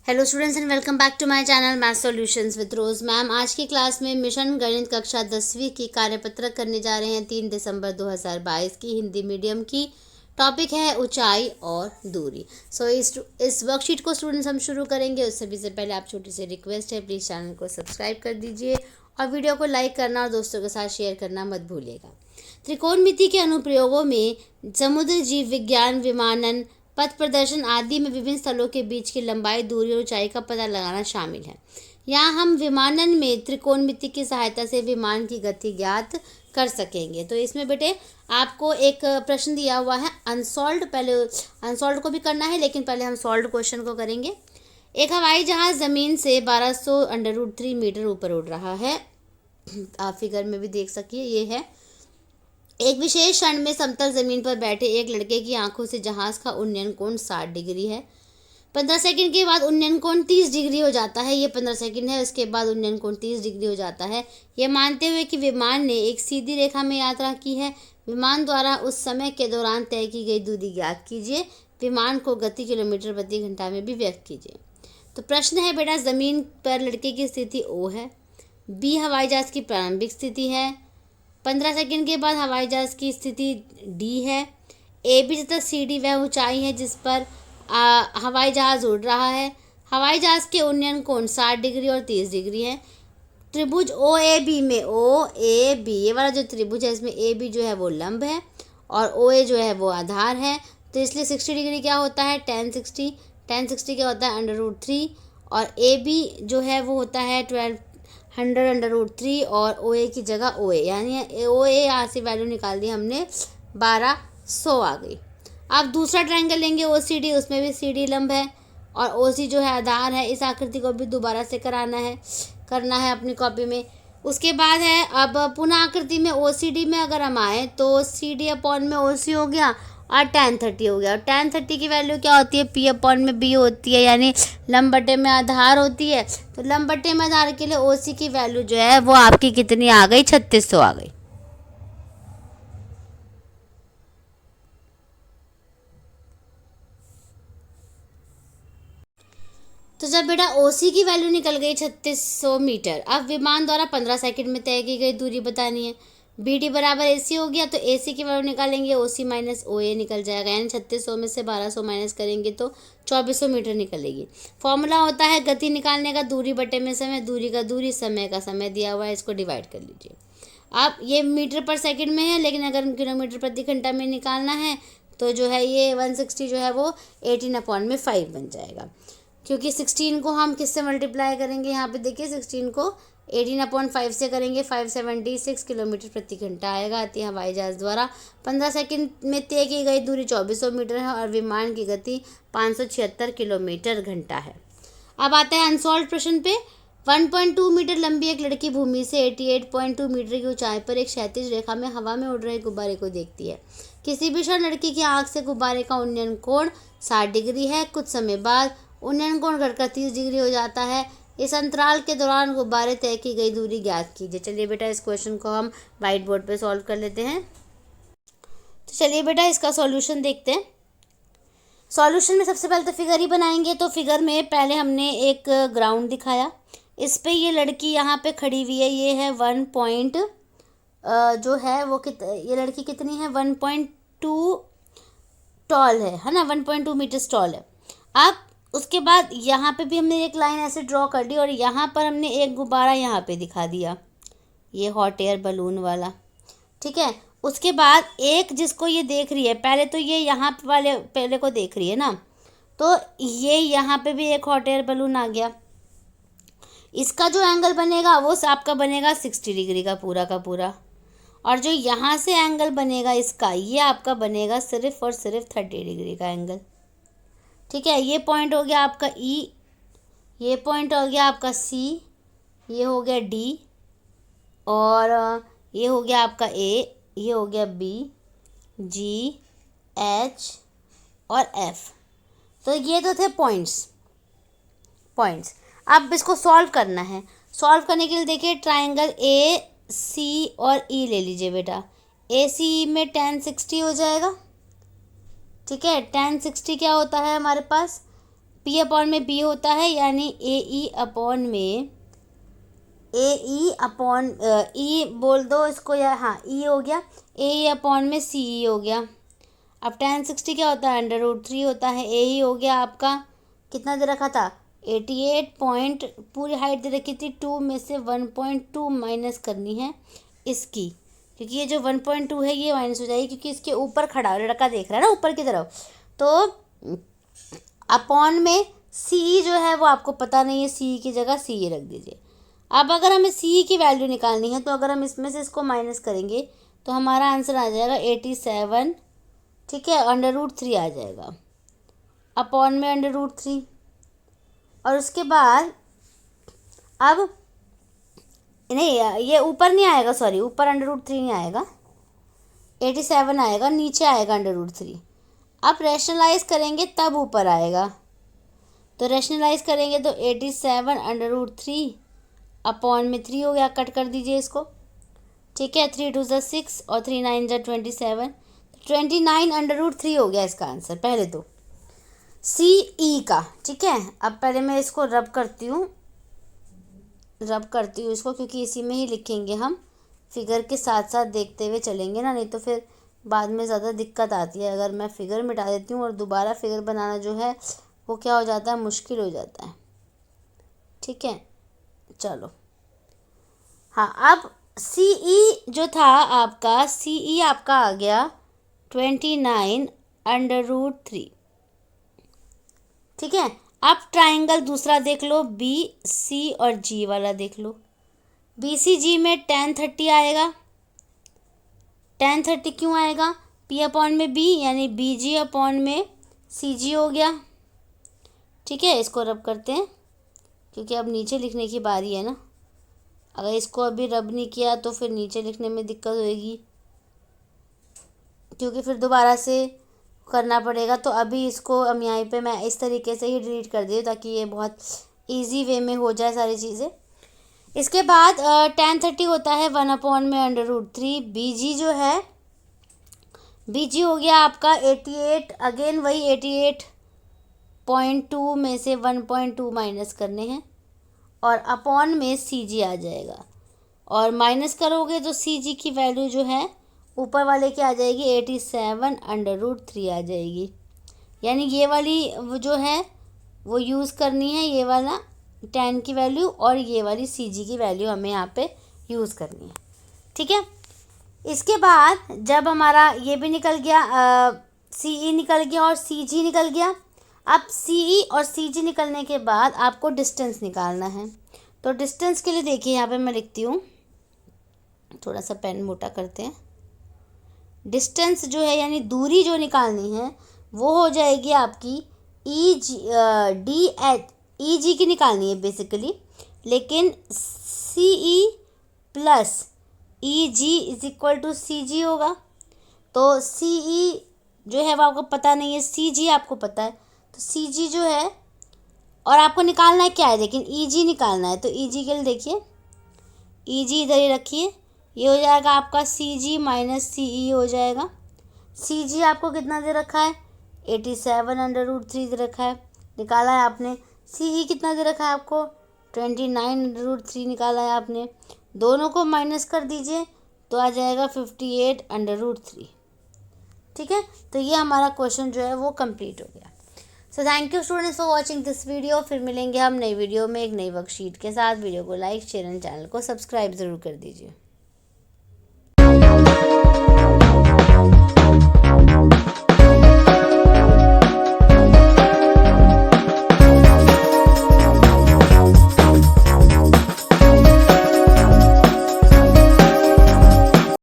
Hello students and welcome back to my channel math solutions with Rose ma'am. आज की class में mission गणित कक्षा 10वीं की कार्यपत्रक करने जा रहे हैं 3 दिसंबर 2022 की हिंदी मीडियम की। टॉपिक है ऊंचाई और दूरी। इस वर्कशीट को स्टूडेंट्स हम शुरू करेंगे। उस सभी से पहले आप छोटी सी रिक्वेस्ट है, प्लीज़ चैनल को सब्सक्राइब कर दीजिए और वीडियो को लाइक करना और दोस्तों के साथ शेयर करना मत भूलिएगा। त्रिकोणमिति के अनुप्रयोगों में समुद्र जीव विज्ञान, विमानन, पथ प्रदर्शन आदि में विभिन्न स्थलों के बीच की लंबाई, दूरी और ऊंचाई का पता लगाना शामिल है। यहाँ हम विमानन में त्रिकोणमिति की सहायता से विमान की गति ज्ञात कर सकेंगे। तो इसमें बेटे आपको एक प्रश्न दिया हुआ है अनसॉल्व्ड। पहले अनसॉल्व्ड को भी करना है, लेकिन पहले हम सॉल्व्ड क्वेश्चन को करेंगे। एक हवाई जहाज जमीन से 1200√3 मीटर ऊपर उड़ रहा है। आप फिगर में भी देख सकिए, ये है। एक विशेष क्षण में समतल जमीन पर बैठे एक लड़के की आंखों से जहाज का उन्नयन कोण 60 डिग्री है। 15 सेकंड के बाद उन्नयन कोण 30 डिग्री हो जाता है। ये 15 सेकंड है, उसके बाद उन्नयन कोण 30 डिग्री हो जाता है। यह मानते हुए कि विमान ने एक सीधी रेखा में यात्रा की है। विमान द्वारा उस समय के दौरान तय की गई दूरी ज्ञात कीजिए। विमान को गति किलोमीटर प्रति घंटा में भी व्यक्त कीजिए। तो प्रश्न है बेटा, जमीन पर लड़के की स्थिति O है, B हवाई जहाज की प्रारंभिक स्थिति है, 15 सेकंड के बाद हवाई जहाज की स्थिति D है, AB तथा CD वह ऊंचाई है जिस पर हवाई जहाज उड़ रहा है। हवाई जहाज के उन्नयन कोण 60 डिग्री और 30 डिग्री है। त्रिभुज OAB में OAB ये वाला जो त्रिभुज है, इसमें AB जो है वो लंब है और OA जो है वो आधार है। तो इसलिए 60 डिग्री क्या होता है, tan 60 क्या होता है, √3, और AB जो है वो होता है 1200√3 और OA की जगह OA, यानी OA यहाँ से वैल्यू निकाल दी हमने 1200 आ गई। अब दूसरा ट्रायंगल लेंगे OCD, उसमें भी CD लंब है और OC जो है आधार है। इस आकृति को भी दोबारा से करना है अपनी कॉपी में। उसके बाद है अब पुनः आकृति में OCD में अगर हम आए तो CD अपॉन में OC हो गया और tan 30 हो गया। और tan 30 की वैल्यू क्या होती है, P अपॉन में B होती है, यानी लंब बटे में आधार होती है। तो लंब बटे में आधार के लिए OC की वैल्यू जो है वो आपकी कितनी आ गई, 3600 आ गई। तो जब बेटा OC की वैल्यू निकल गई 3600 मीटर, अब विमान द्वारा 15 सेकंड में तय की गई दूरी बतानी है। BD बराबर AC हो गया, तो AC की वैल्यू निकालेंगे, OC माइनस OA निकल जाएगा, यानी 3600 में से 1200 माइनस करेंगे तो 2400 मीटर निकलेगी। फॉर्मूला होता है गति निकालने का दूरी बटे में समय, दूरी का दूरी, समय का समय दिया हुआ है, इसको डिवाइड कर लीजिए। अब ये मीटर पर सेकंड में है, लेकिन अगर किलोमीटर प्रति घंटा में निकालना है तो जो है ये 160 जो है वो 18/5 बन जाएगा, क्योंकि 16 को हम किससे मल्टीप्लाई करेंगे, यहाँ पे देखिए 16 को 18/5 से करेंगे, 576 किलोमीटर प्रति घंटा आएगा। अति हवाई जहाज द्वारा 15 सेकंड में तय की गई दूरी 2400 मीटर है और विमान की गति 576 किलोमीटर घंटा है। अब आता है अनसॉल्व प्रश्न पे। 1.2 मीटर लंबी एक लड़की भूमि से 88.2 मीटर की ऊंचाई पर एक क्षैतिज रेखा में हवा में उड़ रहे गुब्बारे को देखती है। किसी भी क्षण लड़की की आंख से गुब्बारे का उन्नयन कोण 60 डिग्री है। कुछ समय बाद उन्नयन कोण घटकर 30 डिग्री हो जाता है। इस अंतराल के दौरान गुब्बारे तय की गई दूरी ज्ञात कीजिए। चलिए बेटा इस क्वेश्चन को हम व्हाइट बोर्ड पे सॉल्व कर लेते हैं। तो चलिए बेटा इसका सॉल्यूशन देखते हैं। सॉल्यूशन में सबसे पहले तो फिगर ही बनाएंगे। तो फिगर में पहले हमने एक ग्राउंड दिखाया, इस पे ये लड़की यहाँ पे खड़ी हुई है। ये है 1 पॉइंट जो है वो ये लड़की कितनी है, 1.2 टॉल है ना, 1.2 मीटर टॉल है। अब उसके बाद यहाँ पे भी हमने एक लाइन ऐसे ड्रॉ कर दी और यहाँ पर हमने एक गुब्बारा यहाँ पे दिखा दिया, ये हॉट एयर बलून वाला, ठीक है। उसके बाद एक जिसको ये देख रही है, पहले तो ये यहाँ वाले पहले को देख रही है ना, तो ये यहाँ पे भी एक हॉट एयर बलून आ गया। इसका जो एंगल बनेगा वो आपका बनेगा 60 डिग्री का पूरा, और जो यहाँ से एंगल बनेगा इसका, ये आपका बनेगा सिर्फ और सिर्फ 30 डिग्री का एंगल, ठीक है। ये पॉइंट हो गया आपका E, ये पॉइंट हो गया आपका C, ये हो गया D, और ये हो गया आपका A, ये हो गया B, G, H और F। तो ये तो थे पॉइंट्स। अब इसको सॉल्व करना है। सॉल्व करने के लिए देखिए ट्रायंगल AC और E ले लीजिए बेटा। ACE में tan 60 हो जाएगा, ठीक है। tan 60 क्या होता है हमारे पास, P अपॉन में B होता है, यानी AE अपॉन में AE अपॉन E बोल दो इसको, या हाँ E हो गया, AE अपॉन में CE हो गया। अब tan 60 क्या होता है, √3 होता है। AE हो गया आपका, कितना दे रखा था, 88 पॉइंट, पूरी हाइट दे रखी थी 2 में से 1.2 माइनस करनी है इसकी, क्योंकि ये जो 1.2 है ये माइनस हो जाएगी, क्योंकि इसके ऊपर खड़ा लड़का देख रहा है ना ऊपर की तरफ। तो अपॉन में CE जो है वो आपको पता नहीं है, CE की जगह CE रख दीजिए। अब अगर हमें CE की वैल्यू निकालनी है तो अगर हम इसमें से इसको माइनस करेंगे तो हमारा आंसर आ जाएगा 87, ठीक है, √3 आ जाएगा, अपॉन में √3। और उसके बाद अब नहीं, ये ऊपर नहीं आएगा, सॉरी ऊपर √3 नहीं आएगा, 87 आएगा, नीचे आएगा √3। अब रैशनलाइज करेंगे तब ऊपर आएगा, तो रैशनलाइज करेंगे तो 87 √3 अपॉन में 3 हो गया, कट कर दीजिए इसको, ठीक है, 3 2 ज़ा 6 और 3 9 ज़ा 27, 29 √3 हो गया इसका आंसर, पहले तो CE का, ठीक है। अब पहले मैं इसको रब करती हूँ इसको, क्योंकि इसी में ही लिखेंगे हम, फिगर के साथ साथ देखते हुए चलेंगे ना, नहीं तो फिर बाद में ज़्यादा दिक्कत आती है। अगर मैं फिगर मिटा देती हूँ और दोबारा फिगर बनाना जो है वो क्या हो जाता है, मुश्किल हो जाता है, ठीक है। चलो हाँ, अब CE जो था आपका, CE आपका आ गया 29 √3, ठीक है। अब ट्राइंगल दूसरा देख लो, BC और G वाला देख लो। BCG में tan 30 आएगा, tan 30 क्यों आएगा, P अपॉन में B यानी BG अपॉन में CG हो गया, ठीक है। इसको रब करते हैं, क्योंकि अब नीचे लिखने की बारी है ना, अगर इसको अभी रब नहीं किया तो फिर नीचे लिखने में दिक्कत होएगी, क्योंकि फिर दोबारा से करना पड़ेगा। तो अभी इसको हम यहाँ पे मैं इस तरीके से ही डिलीट कर दी, ताकि ये बहुत इजी वे में हो जाए सारी चीज़ें। इसके बाद tan 30 होता है 1 अपॉन में √3। BG जो है, BG हो गया आपका 88, अगेन वही 88.2 में से 1.2 माइनस करने हैं, और अपॉन में CG आ जाएगा, और माइनस करोगे तो CG की वैल्यू जो है ऊपर वाले की आ जाएगी 87 √3 आ जाएगी, यानी ये वाली वो जो है वो यूज़ करनी है, ये वाला tan की वैल्यू, और ये वाली CG की वैल्यू हमें यहाँ पे यूज़ करनी है, ठीक है। इसके बाद जब हमारा ये भी निकल गया, CE निकल गया और CG निकल गया। अब CE और CG निकलने के बाद आपको डिस्टेंस निकालना है। तो डिस्टेंस के लिए देखिए, यहाँ पे मैं लिखती हूँ, थोड़ा सा पेन मोटा करते हैं। डिस्टेंस जो है यानी दूरी जो निकालनी है वो हो जाएगी आपकी EG की निकालनी है बेसिकली, लेकिन CE plus EG is equal to CG होगा। तो CE जो है वो आपको पता नहीं है, CG आपको पता है, तो CG जो है, और आपको निकालना है क्या है, लेकिन EG निकालना है। तो EG के लिए देखिए, EG इधर ही रखिए, ये हो जाएगा आपका CG माइनस CE हो जाएगा। CG आपको कितना दे रखा है, 87 √3 दे रखा है, निकाला है आपने। CE कितना दे रखा है आपको, 29 √3 निकाला है आपने। दोनों को माइनस कर दीजिए तो आ जाएगा 58 √3, ठीक है। तो ये हमारा क्वेश्चन जो है वो कंप्लीट हो गया। So thank you students for watching this video. फिर मिलेंगे हम नई वीडियो में एक नई वर्कशीट के साथ। वीडियो को लाइक, शेयर एंड चैनल को सब्सक्राइब ज़रूर कर दीजिए।